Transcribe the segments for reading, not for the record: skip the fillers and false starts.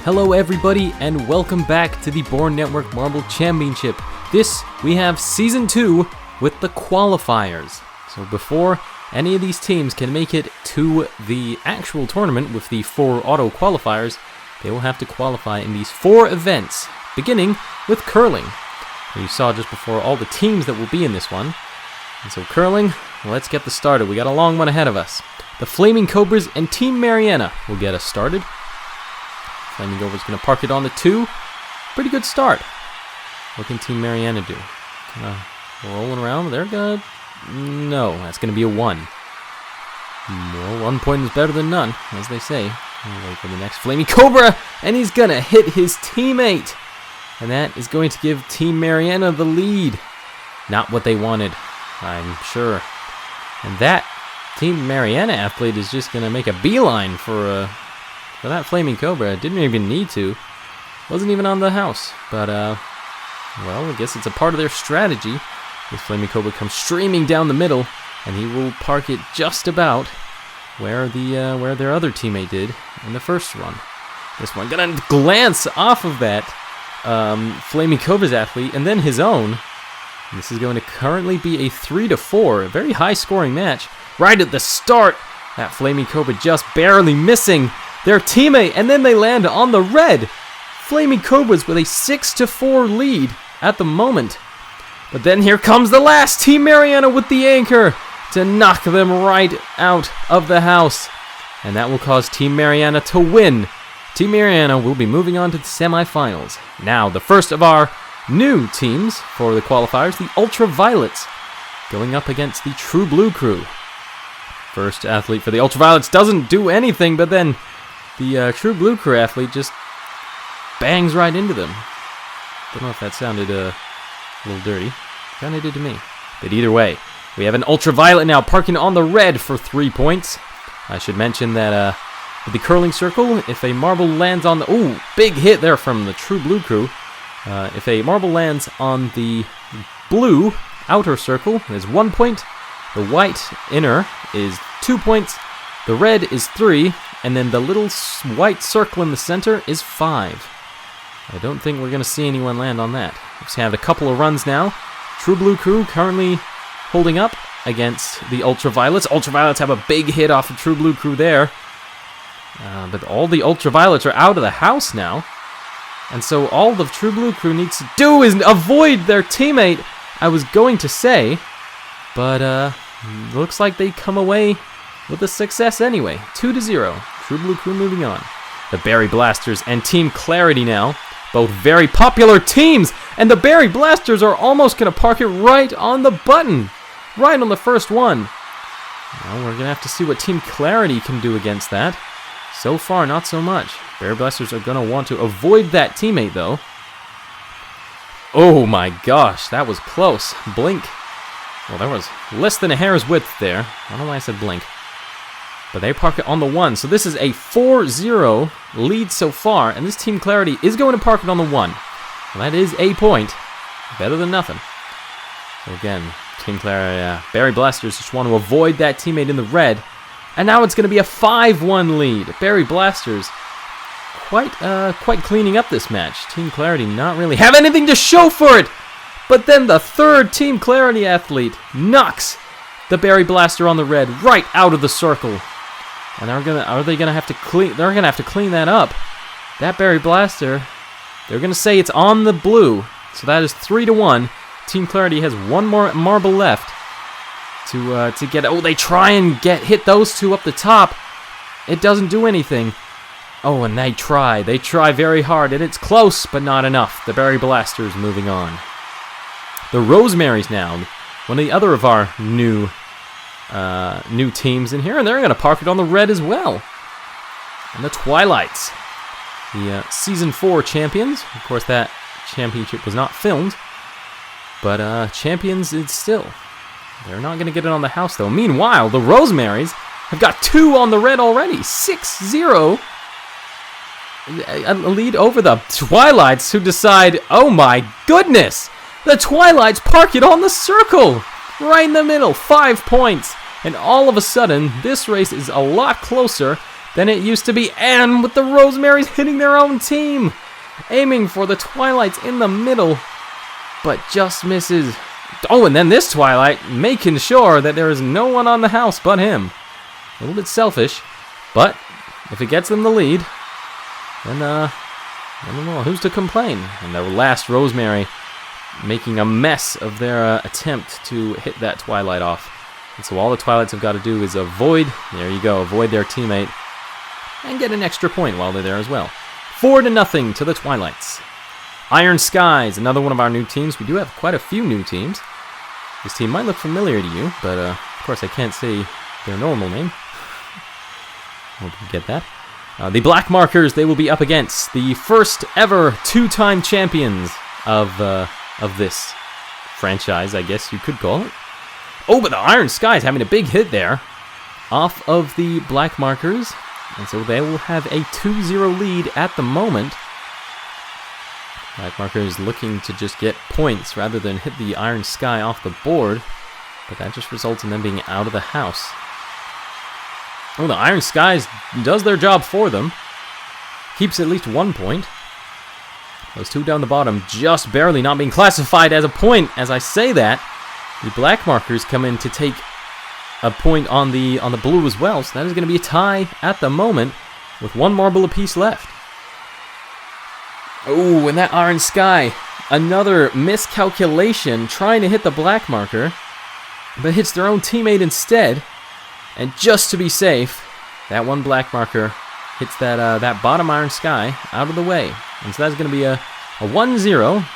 Hello everybody and welcome back to the Bourne Network Marble Championship. We have Season 2 with the Qualifiers. So before any of these teams can make it to the actual tournament with the 4 auto qualifiers, they will have to qualify in these 4 events, beginning with curling. You saw just before all the teams that will be in this one. And so curling, let's get this started. We got a long one ahead of us. The Flaming Cobras and Team Mariana will get us started. Flaming Cobra's going to park it on the 2. Pretty good start. What can Team Mariana do? Rolling around. They're going to... No, that's going to be a 1. Well, 1 point is better than none, as they say. We'll wait for the next Flaming Cobra, and he's going to hit his teammate. And that is going to give Team Mariana the lead. Not what they wanted, I'm sure. And that Team Mariana athlete is just going to make a beeline for that Flaming Cobra. Didn't even need to. Wasn't even on the house. But, well, I guess it's a part of their strategy. This Flaming Cobra comes streaming down the middle, and he will park it just about where their other teammate did in the first run. This one gonna glance off of that Flaming Cobra's athlete, and then his own. And this is going to currently be a 3-4, a very high-scoring match. Right at the start, that Flaming Cobra just barely missing their teammate, and then they land on the red. Flaming Cobras with a 6-4 lead at the moment. But then here comes the last Team Mariana with the anchor to knock them right out of the house. And that will cause Team Mariana to win. Team Mariana will be moving on to the semifinals. Now, the first of our new teams for the qualifiers, the Ultraviolets, going up against the True Blue crew. First athlete for the Ultraviolets doesn't do anything, but then the True Blue crew athlete just bangs right into them. Don't know if that sounded a little dirty. Kind of did to me. But either way, we have an Ultraviolet now parking on the red for 3 points. I should mention that with the curling circle, if a marble lands on the... Ooh, big hit there from the True Blue crew. If a marble lands on the blue outer circle, it is 1 point. The white inner is 2 points. The red is 3. And then the little white circle in the center is 5. I don't think we're going to see anyone land on that. We've had a couple of runs now. True Blue crew currently holding up against the Ultraviolets. Ultraviolets have a big hit off of True Blue crew there. But all the Ultraviolets are out of the house now. And so all the True Blue crew needs to do is avoid their teammate, I was going to say. But looks like they come away with a success anyway. 2-0. True Blue crew moving on. The Berry Blasters and Team Clarity now. Both very popular teams. And the Berry Blasters are almost going to park it right on the button. Right on the first one. Well, we're going to have to see what Team Clarity can do against that. So far, not so much. Berry Blasters are going to want to avoid that teammate, though. Oh my gosh, that was close. Blink. Well, there was less than a hair's width there. I don't know why I said blink. But they park it on the 1. So this is a 4-0 lead so far. And this Team Clarity is going to park it on the 1. Well, that is a point. Better than nothing. So again, Team Clarity, Berry Blasters just want to avoid that teammate in the red. And now it's going to be a 5-1 lead. Berry Blasters quite cleaning up this match. Team Clarity not really have anything to show for it. But then the third Team Clarity athlete knocks the Berry Blaster on the red right out of the circle. And they're gonna have to clean that up. That Berry Blaster, they're gonna say it's on the blue. So that is 3-1. Team Clarity has one more marble left to get. Oh, they try and hit those two up the top. It doesn't do anything. Oh, and they try very hard, and it's close, but not enough. The Berry Blasters moving on. The Rosemaries now, one of the other of our new teams in here, and they're going to park it on the red as well. And the Twilights, the Season 4 champions. Of course, that championship was not filmed, but champions it's still. They're not going to get it on the house, though. Meanwhile, the Rosemaries have got 2 on the red already. 6-0. A lead over the Twilights, who decide, oh my goodness, the Twilights park it on the circle, right in the middle, 5 points. And all of a sudden, this race is a lot closer than it used to be. And with the Rosemaries hitting their own team, aiming for the Twilights in the middle, but just misses. Oh, and then this Twilight making sure that there is no one on the house but him. A little bit selfish, but if it gets them the lead, then I don't know who's to complain. And the last Rosemary making a mess of their attempt to hit that Twilight off. And so all the Twilights have got to do is avoid, there you go, avoid their teammate and get an extra point while they're there as well. 4-0 to the Twilights. Iron Skies, another one of our new teams. We do have quite a few new teams. This team might look familiar to you, but of course I can't say their normal name. Hope you get that. The Black Markers, they will be up against the first ever 2-time champions of this franchise, I guess you could call it. Oh, but the Iron Skies having a big hit there off of the Black Markers. And so they will have a 2-0 lead at the moment. Black Markers looking to just get points rather than hit the Iron Sky off the board. But that just results in them being out of the house. Oh, the Iron Skies does their job for them. Keeps at least 1 point. Those two down the bottom just barely not being classified as a point. As I say that, the Black Markers come in to take a point on the blue as well. So that is going to be a tie at the moment with 1 marble apiece left. Oh, and that Iron Sky, another miscalculation trying to hit the Black Marker, but hits their own teammate instead. And just to be safe, that one Black Marker hits that bottom Iron Sky out of the way. And so that's going to be a 1-0.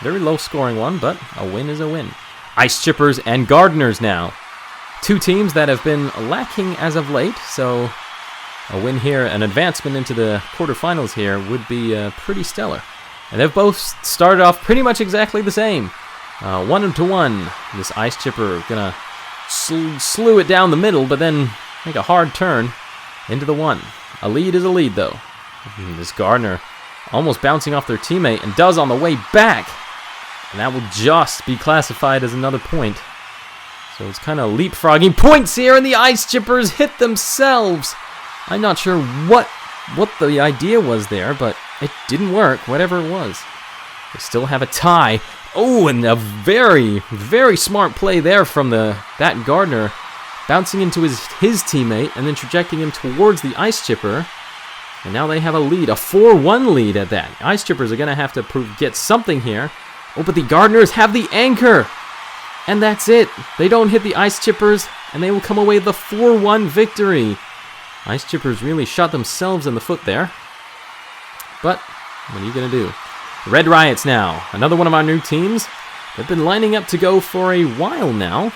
Very low scoring one, but a win is a win. Ice Chippers and Gardeners now. Two teams that have been lacking as of late, so a win here, an advancement into the quarterfinals here would be pretty stellar. And they've both started off pretty much exactly the same. 1-1. This Ice Chipper gonna slew it down the middle, but then make a hard turn into the 1. A lead is a lead, though. This Gardener almost bouncing off their teammate, and does on the way back. And that will just be classified as another point. So it's kind of leapfrogging points here, and the Ice Chippers hit themselves. I'm not sure what the idea was there, but it didn't work, whatever it was. They still have a tie. Oh, and a very, very smart play there from that Gardener, bouncing into his teammate and then trajecting him towards the Ice Chipper. And now they have a lead, a 4-1 lead at that. Ice Chippers are going to have to get something here. Oh, but the Gardeners have the anchor. And that's it. They don't hit the Ice Chippers, and they will come away with a 4-1 victory. Ice Chippers really shot themselves in the foot there. But what are you going to do? Red Riots now, another one of our new teams. They've been lining up to go for a while now,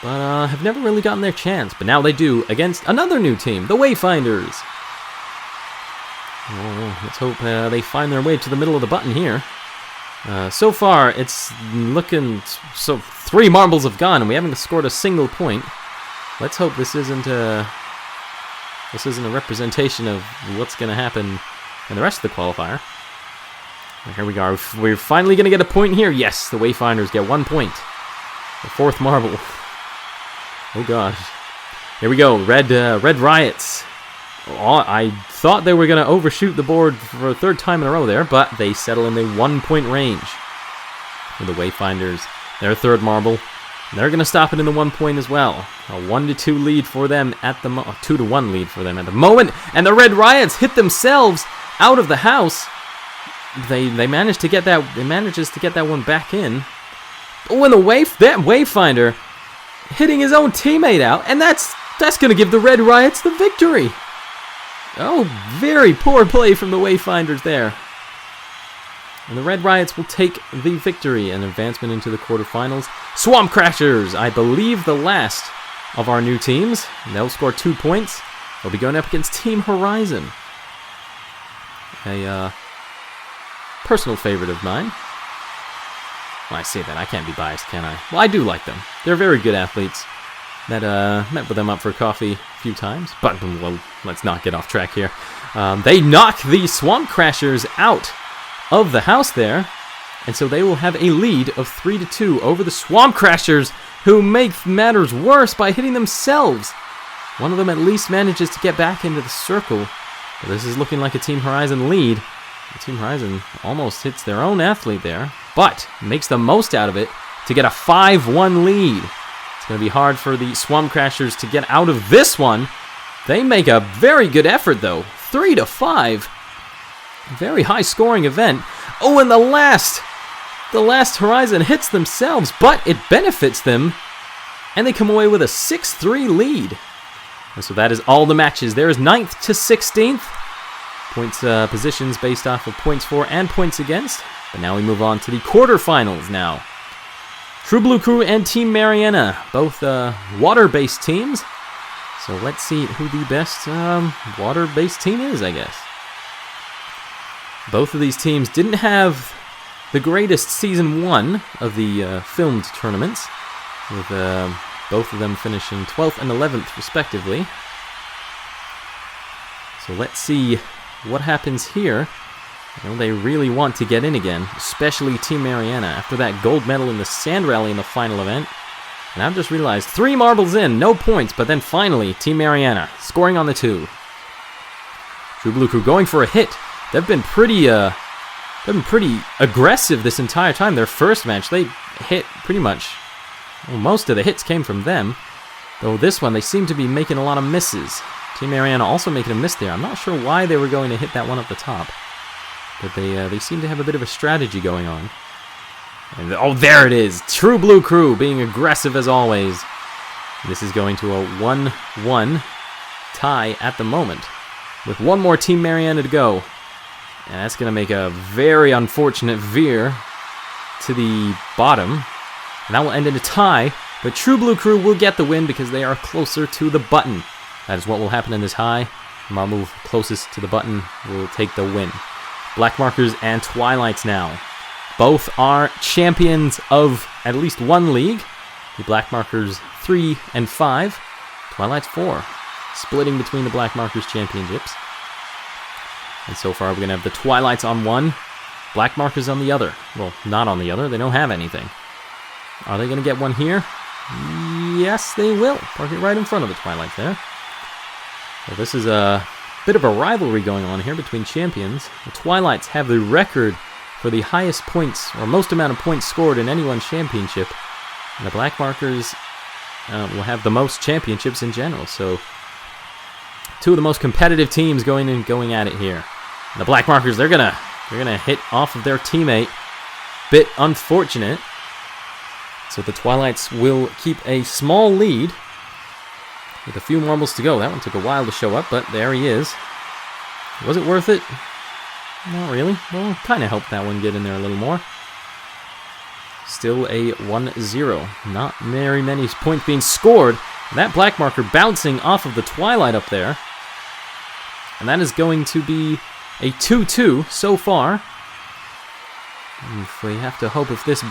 but have never really gotten their chance. But now they do against another new team, the Wayfinders. Oh, let's hope they find their way to the middle of the button here. So far, it's looking so 3 marbles have gone, and we haven't scored a single point. Let's hope this isn't a representation of what's going to happen in the rest of the qualifier. Here we go. We're finally going to get a point here. Yes, the Wayfinders get 1 point. The 4th marble. Oh gosh. Here we go. Red Riots. Oh, I thought they were going to overshoot the board for a 3rd time in a row there, but they settle in the 1-point range. With the Wayfinders, their 3rd marble. They're going to stop it in the 1 point as well. A 1-2 lead for them at the 2-1 lead for them at the moment. And the Red Riots hit themselves out of the house. They managed to get that. They manages to get that one back in. Oh, and that Wayfinder hitting his own teammate out, and that's going to give the Red Riots the victory. Oh, very poor play from the Wayfinders there. And the Red Riots will take the victory and advancement into the quarterfinals. Swamp Crashers, I believe the last of our new teams. They'll score 2 points. They'll be going up against Team Horizon. A personal favorite of mine. Well, I say that, I can't be biased, can I? Well, I do like them. They're very good athletes. Met with them up for coffee a few times, but well, let's not get off track here. They knock the Swamp Crashers out of the house there, and so they will have a lead of 3-2 over the Swamp Crashers, who make matters worse by hitting themselves One of them at least manages to get back into the circle. But this is looking like a Team Horizon lead. Team Horizon almost hits their own athlete there, but makes the most out of it to get a 5-1 lead. It's going to be hard for the Swamp Crashers to get out of this one. They make a very good effort, though. 3-5. Very high scoring event. Oh, and the last Horizon hits themselves, but it benefits them, and they come away with a 6-3 lead. And so that is all the matches. There is 9th to 16th. Points positions based off of points for and points against. But now we move on to the quarterfinals now. True Blue Crew and Team Mariana, both water-based teams. So let's see who the best water-based team is, I guess. Both of these teams didn't have the greatest Season 1 of the filmed tournaments, with both of them finishing 12th and 11th, respectively. So let's see what happens here. You know, they really want to get in again, especially Team Mariana, after that gold medal in the Sand Rally in the final event. And I've just realized 3 marbles in, no points, but then finally, Team Mariana scoring on the 2. True Blue Crew going for a hit. They've been pretty aggressive this entire time. Their first match, they hit pretty much, well, most of the hits came from them. Though this one, they seem to be making a lot of misses. Team Mariana also making a miss there. I'm not sure why they were going to hit that one up the top. But they seem to have a bit of a strategy going on. And oh, there it is! True Blue Crew being aggressive as always. This is going to a 1-1 tie at the moment, with one more Team Mariana to go. And that's going to make a very unfortunate veer to the bottom. And that will end in a tie, but True Blue Crew will get the win because they are closer to the button. That is what will happen in this high. The marble closest to the button will take the win. Black Markers and Twilights now. Both are champions of at least one league. The Black Markers 3 and 5. Twilights 4. Splitting between the Black Markers championships. And so far we're going to have the Twilights on one, Black Markers on the other. Well, not on the other. They don't have anything. Are they going to get one here? Yes, they will. Park it right in front of the Twilights there. Well, this is a bit of a rivalry going on here between champions. The Twilights have the record for the highest points, or most amount of points scored in anyone's championship. And the Black Markers will have the most championships in general. So, two of the most competitive teams going at it here. And the Black Markers, they're gonna hit off of their teammate. Bit unfortunate. So the Twilights will keep a small lead with a few marbles to go. That one took a while to show up, but there he is. Was it worth it? Not really. Well, kind of helped that one get in there a little more. Still a 1-0. Not very many points being scored. And that Black Marker bouncing off of the Twilight up there. And that is going to be a 2-2 so far. If we have to hope if this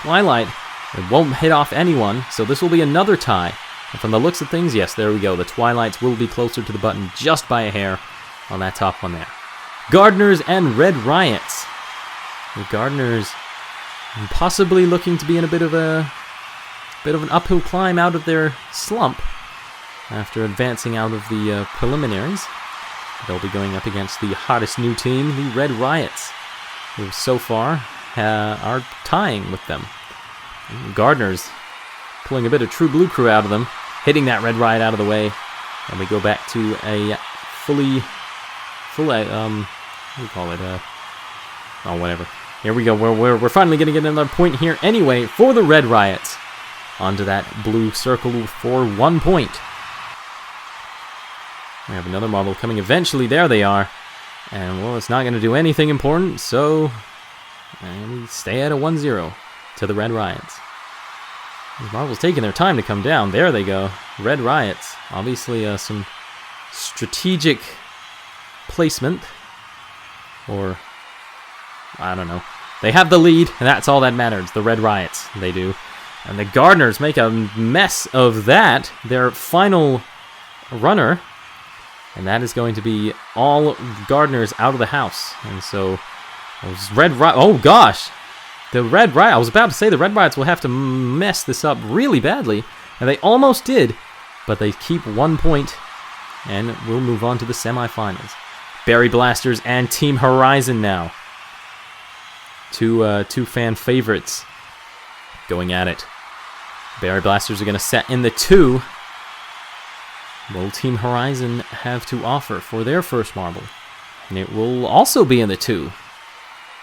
Twilight, it won't hit off anyone. So this will be another tie. And from the looks of things, yes, there we go. The Twilights will be closer to the button just by a hair on that top one there. Gardeners and Red Riots. The Gardeners possibly looking to be in a bit of an uphill climb out of their slump after advancing out of the preliminaries. They'll be going up against the hottest new team, the Red Riots, who so far are tying with them. Gardeners pulling a bit of True Blue Crew out of them, hitting that Red Riot out of the way, and we go back to a full, what do you call it? Oh, whatever. Here we go. We're finally going to get another point here anyway for the Red Riots. Onto that blue circle for 1 point. We have another marble coming eventually. There they are. And, well, it's not going to do anything important, so we stay at a 1-0 to the Red Riots. These marbles taking their time to come down. There they go. Red Riots. Obviously, some strategic placement. Or, I don't know. They have the lead, and that's all that matters. The Red Riots, they do. And the Gardeners make a mess of that. Their final runner. And that is going to be all Gardeners out of the house. And so, Red Riot. Oh gosh! The Red Riot. I was about to say the Red Riots will have to mess this up really badly. And they almost did. but they keep 1 point, and we'll move on to the semifinals. Berry Blasters and Team Horizon now. Two fan favorites going at it. Berry Blasters are going to set in the 2. What will Team Horizon have to offer for their first marble? And it will also be in the 2.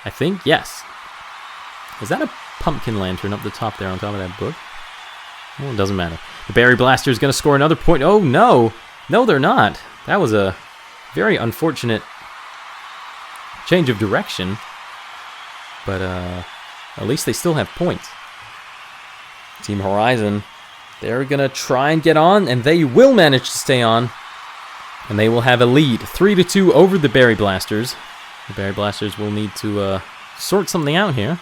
I think, yes. Is that a pumpkin lantern up the top there on top of that book? Well, it doesn't matter. The Berry Blaster is going to score another point. Oh, no. No, they're not. That was a very unfortunate change of direction. But at least they still have points. Team Horizon, they're going to try and get on, and they will manage to stay on. And they will have a lead, 3-2 over the Berry Blasters. The Berry Blasters will need to sort something out here.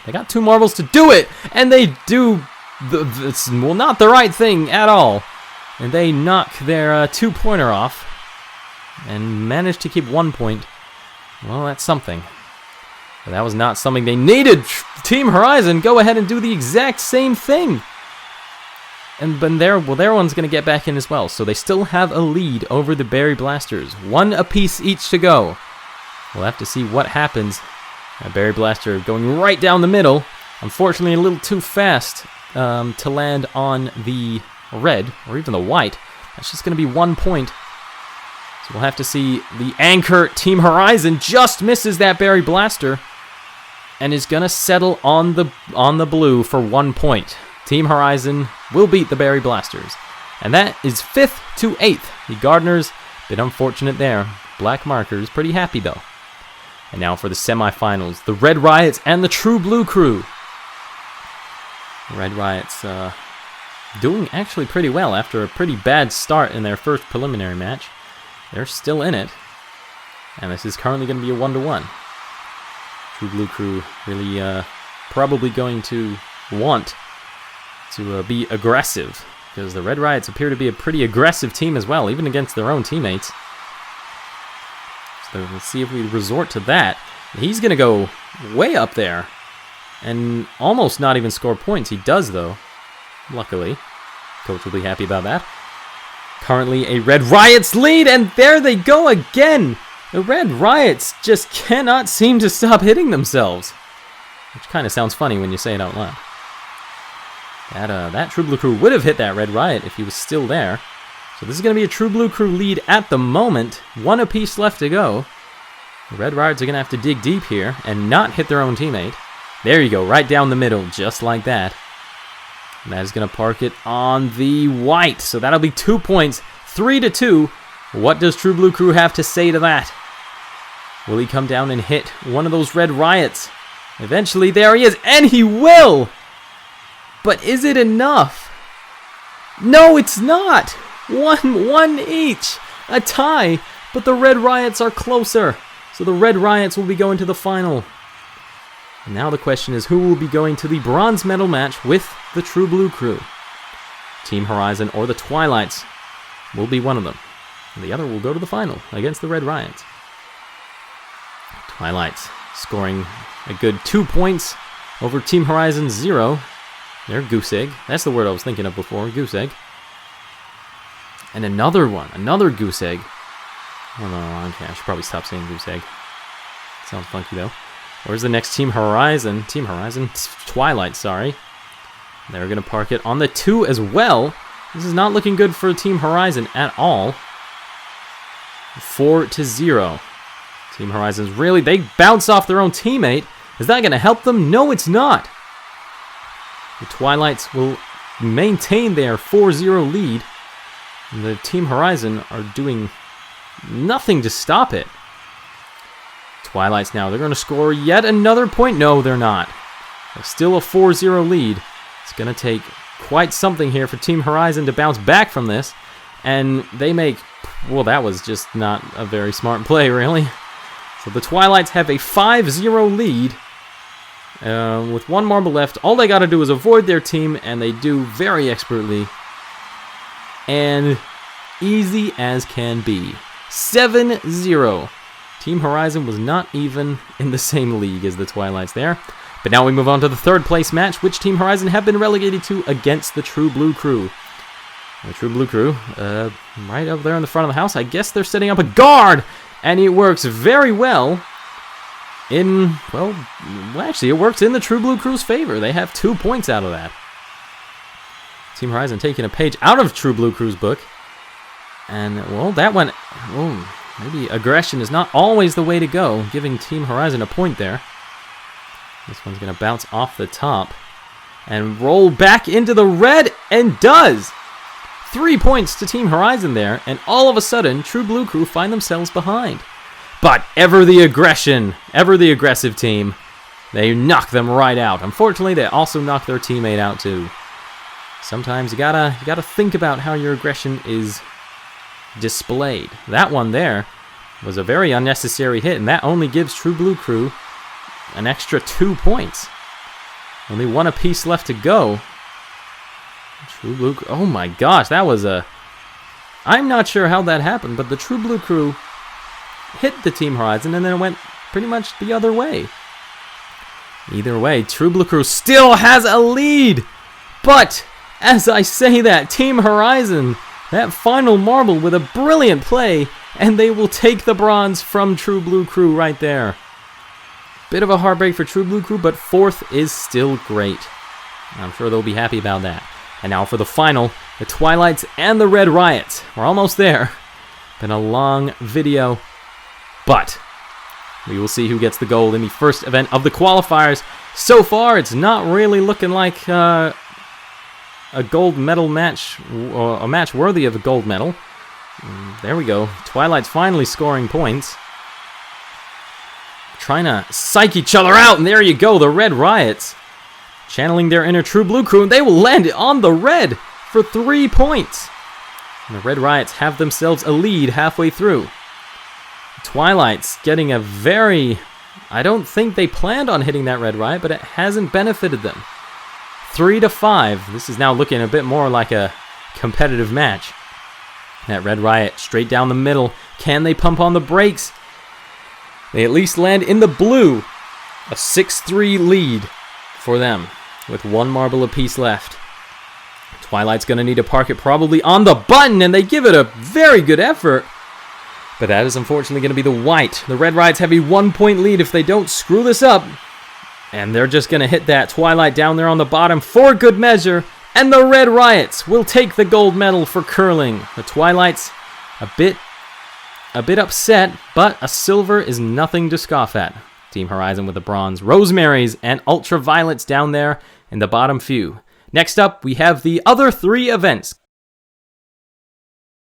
They got 2 marbles to do it, and they do, not the right thing at all. And they knock their 2-pointer off and manage to keep 1 point. Well, that's something. But that was not something they needed. Team Horizon, go ahead and do the exact same thing. And but their one's going to get back in as well. So they still have a lead over the Berry Blasters. 1 apiece each to go. We'll have to see what happens. Berry Blaster going right down the middle. Unfortunately, a little too fast to land on the red, or even the white. That's just going to be 1 point. So we'll have to see. The anchor, Team Horizon, just misses that Berry Blaster and is going to settle on the blue for 1 point. Team Horizon will beat the Berry Blasters. And that is 5th to 8th. The Gardeners, bit unfortunate there. Black markers, pretty happy though. And now for the semifinals, the Red Riots and the True Blue Crew. Red Riots doing actually pretty well after a pretty bad start in their first preliminary match. They're still in it. And this is currently going to be a 1-1. True Blue Crew really probably going to want to be aggressive, because the Red Riots appear to be a pretty aggressive team as well, even against their own teammates. So let's see if we resort to that. He's going to go way up there and almost not even score points. He does, though, luckily. Coach will be happy about that. Currently a Red Riots lead, and there they go again. The Red Riots just cannot seem to stop hitting themselves, which kind of sounds funny when you say it out loud. That True Blue Crew would have hit that Red Riot if he was still there. So this is going to be a True Blue Crew lead at the moment. 1 apiece left to go. The Red Riots are going to have to dig deep here and not hit their own teammate. There you go, right down the middle, just like that. And that is going to park it on the white. So that'll be 2 points, 3-2. What does True Blue Crew have to say to that? Will he come down and hit one of those Red Riots? Eventually, there he is, and he will! But is it enough? No, it's not! 1 each. A tie, but the Red Riots are closer. So the Red Riots will be going to the final. And now the question is, who will be going to the bronze medal match with the True Blue Crew? Team Horizon or the Twilights will be one of them. And the other will go to the final against the Red Riots. Twilights scoring a good 2 points over Team Horizon 0. Their goose egg. That's the word I was thinking of before, goose egg. And another one, another goose egg. Oh no, okay, I should probably stop saying goose egg. Sounds funky though. Where's the next Team Horizon? Team Horizon? Twilight, sorry. They're going to park it on the 2 as well. This is not looking good for Team Horizon at all. 4-0. Team Horizon's really, they bounce off their own teammate. Is that going to help them? No, it's not. The Twilights will maintain their 4-0 lead. And the Team Horizon are doing nothing to stop it. Twilights now, they're going to score yet another point. No, they're not. They're still a 4-0 lead. It's going to take quite something here for Team Horizon to bounce back from this. And they make, well, that was just not a very smart play, really. So the Twilights have a 5-0 lead. With 1 marble left, all they got to do is avoid their team, and they do very expertly. And easy as can be. 7-0. Team Horizon was not even in the same league as the Twilights there. But now we move on to the 3rd place match, which Team Horizon have been relegated to against the True Blue Crew. The True Blue Crew, right up there in the front of the house. I guess they're setting up a guard, and it works very well. Well, actually, it works in the True Blue Crew's favor. They have 2 points out of that. Team Horizon taking a page out of True Blue Crew's book. And, well, that one, maybe aggression is not always the way to go, giving Team Horizon a point there. This one's going to bounce off the top and roll back into the red, and does! 3 points to Team Horizon there, and all of a sudden, True Blue Crew find themselves behind. But ever the aggression, ever the aggressive team, they knock them right out. Unfortunately, they also knock their teammate out too. Sometimes you gotta think about how your aggression is displayed. That one there was a very unnecessary hit, and that only gives True Blue Crew an extra 2 points. Only one apiece left to go. True Blue Crew, oh my gosh, that was I'm not sure how that happened, but the True Blue Crew hit the Team Horizon and then it went pretty much the other way. Either way, True Blue Crew still has a lead, but as I say that, Team Horizon, that final marble with a brilliant play, and they will take the bronze from True Blue Crew right there. Bit of a heartbreak for True Blue Crew, but 4th is still great. I'm sure they'll be happy about that. And now for the final, the Twilights and the Red Riots. We're almost there. Been a long video, but we will see who gets the gold in the first event of the qualifiers. So far, it's not really looking like a gold medal match, or a match worthy of a gold medal. There we go. Twilight's finally scoring points. Trying to psych each other out, and there you go, the Red Riots. Channeling their inner True Blue Crew, and they will land on the red for 3 points. And the Red Riots have themselves a lead halfway through. Twilight's getting a very... I don't think they planned on hitting that Red Riot, but it hasn't benefited them. 3-5. This is now looking a bit more like a competitive match. That Red Riot straight down the middle. Can they pump on the brakes? They at least land in the blue. A 6-3 lead for them, with 1 marble apiece left. Twilight's going to need to park it probably on the button, and they give it a very good effort. But that is unfortunately going to be the white. The Red Riots have a 1-point lead if they don't screw this up. And they're just going to hit that Twilight down there on the bottom for good measure. And the Red Riots will take the gold medal for curling. The Twilight's a bit upset, but a silver is nothing to scoff at. Team Horizon with the bronze. Rosemaries and Ultraviolets down there in the bottom few. Next up, we have the other 3 events.